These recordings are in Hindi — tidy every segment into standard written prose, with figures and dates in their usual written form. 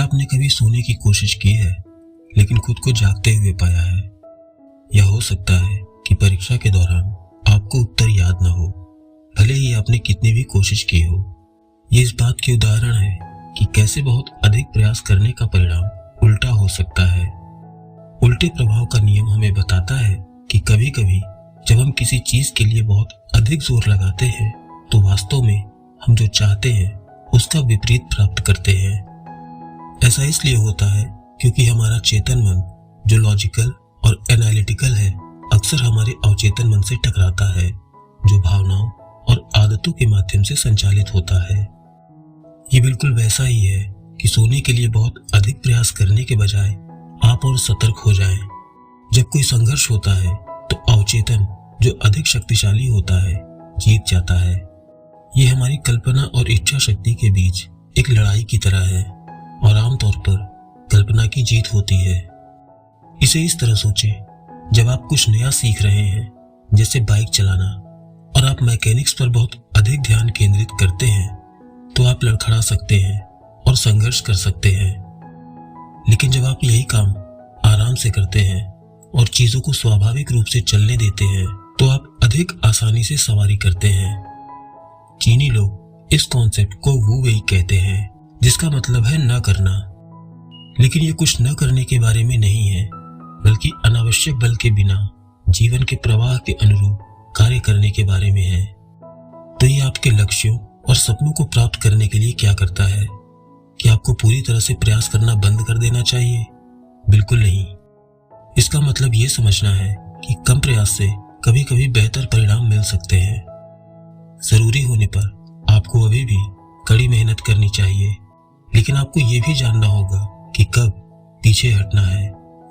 आपने कभी सोने की कोशिश की है लेकिन खुद को जागते हुए पाया है? या हो सकता है कि परीक्षा के दौरान आपको उत्तर याद न हो, भले ही आपने कितनी भी कोशिश की हो। ये इस बात की उदाहरण है कि कैसे बहुत अधिक प्रयास करने का परिणाम उल्टा हो सकता है। उल्टे प्रभाव का नियम हमें बताता है कि कभी कभी जब हम किसी चीज के लिए बहुत अधिक जोर लगाते हैं तो वास्तव में हम जो चाहते हैं उसका विपरीत प्राप्त करते हैं। ऐसा इसलिए होता है क्योंकि हमारा चेतन मन, जो लॉजिकल और एनालिटिकल है, अक्सर हमारे अवचेतन मन से टकराता है, जो भावनाओं और आदतों के माध्यम से संचालित होता है। ये बिल्कुल वैसा ही है कि सोने के लिए बहुत अधिक प्रयास करने के बजाय आप और सतर्क हो जाएं। जब कोई संघर्ष होता है तो अवचेतन, जो अधिक शक्तिशाली होता है, जीत जाता है। ये हमारी कल्पना और इच्छा शक्ति के बीच एक लड़ाई की तरह है और आमतौर पर कल्पना की जीत होती है। इसे इस तरह सोचें, जब आप कुछ नया सीख रहे हैं, जैसे बाइक चलाना, और आप मैकेनिक्स पर बहुत अधिक ध्यान केंद्रित करते हैं, तो आप लड़खड़ा सकते हैं और संघर्ष कर सकते हैं। लेकिन जब आप यही काम आराम से करते हैं और चीजों को स्वाभाविक रूप से चलने देते हैं, तो आप अधिक आसानी से सवारी करते हैं। चीनी लोग इस कॉन्सेप्ट को वू वेई कहते हैं, जिसका मतलब है न करना। लेकिन ये कुछ न करने के बारे में नहीं है, बल्कि अनावश्यक बल के बिना जीवन के प्रवाह के अनुरूप कार्य करने के बारे में है। तो ये आपके लक्ष्यों और सपनों को प्राप्त करने के लिए क्या करता है? कि आपको पूरी तरह से प्रयास करना बंद कर देना चाहिए? बिल्कुल नहीं। इसका मतलब ये समझना है कि कम प्रयास से कभी कभी बेहतर परिणाम मिल सकते हैं। जरूरी होने पर आपको अभी भी कड़ी मेहनत करनी चाहिए, लेकिन आपको ये भी जानना होगा कि कब पीछे हटना है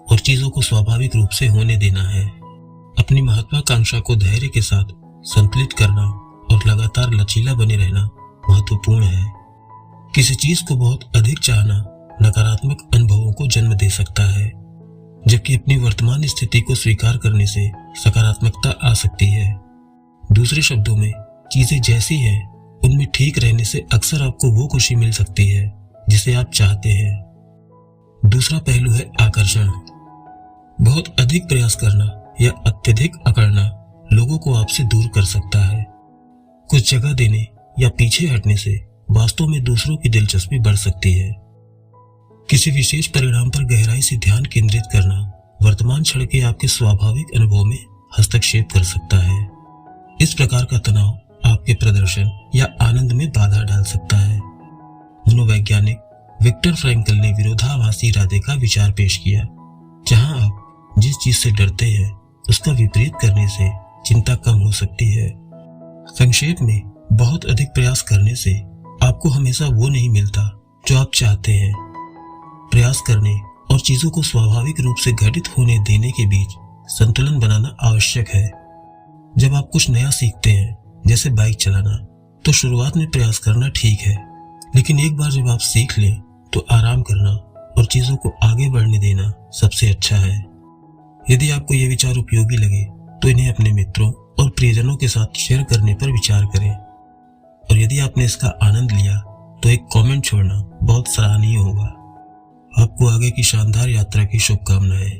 और चीजों को स्वाभाविक रूप से होने देना है। अपनी महत्वाकांक्षा को धैर्य के साथ संतुलित करना और लगातार लचीला बने रहना महत्वपूर्ण है। किसी चीज को बहुत अधिक चाहना नकारात्मक अनुभवों को जन्म दे सकता है, जबकि अपनी वर्तमान स्थिति को स्वीकार करने से सकारात्मकता आ सकती है। दूसरे शब्दों में, चीजें जैसी हैं उनमें ठीक रहने से अक्सर आपको वो खुशी मिल सकती है जिसे आप चाहते हैं। दूसरा पहलू है आकर्षण। बहुत अधिक प्रयास करना या अत्यधिक अकड़ना लोगों को आपसे दूर कर सकता है। कुछ जगह देने या पीछे हटने से वास्तव में दूसरों की दिलचस्पी बढ़ सकती है। किसी विशेष परिणाम पर गहराई से ध्यान केंद्रित करना वर्तमान क्षण के आपके स्वाभाविक अनुभव में हस्तक्षेप कर सकता है। इस प्रकार का तनाव आपके प्रदर्शन या आनंद में बाधा डाल सकता है। मनोवैज्ञानिक विक्टर फ्रैंकल ने विरोधाभासी इरादे का विचार पेश किया, जहां आप जिस चीज से डरते हैं उसका विपरीत करने से चिंता कम हो सकती है। संक्षेप में, बहुत अधिक प्रयास करने से आपको हमेशा वो नहीं मिलता जो आप चाहते हैं। प्रयास करने और चीजों को स्वाभाविक रूप से घटित होने देने के बीच संतुलन बनाना आवश्यक है। जब आप कुछ नया सीखते हैं, जैसे बाइक चलाना, तो शुरुआत में प्रयास करना ठीक है, लेकिन एक बार जब आप सीख लें तो आराम करना और चीजों को आगे बढ़ने देना सबसे अच्छा है। यदि आपको ये विचार उपयोगी लगे तो इन्हें अपने मित्रों और प्रियजनों के साथ शेयर करने पर विचार करें। और यदि आपने इसका आनंद लिया तो एक कमेंट छोड़ना बहुत सराहनीय होगा। आपको आगे की शानदार यात्रा की शुभकामनाएं।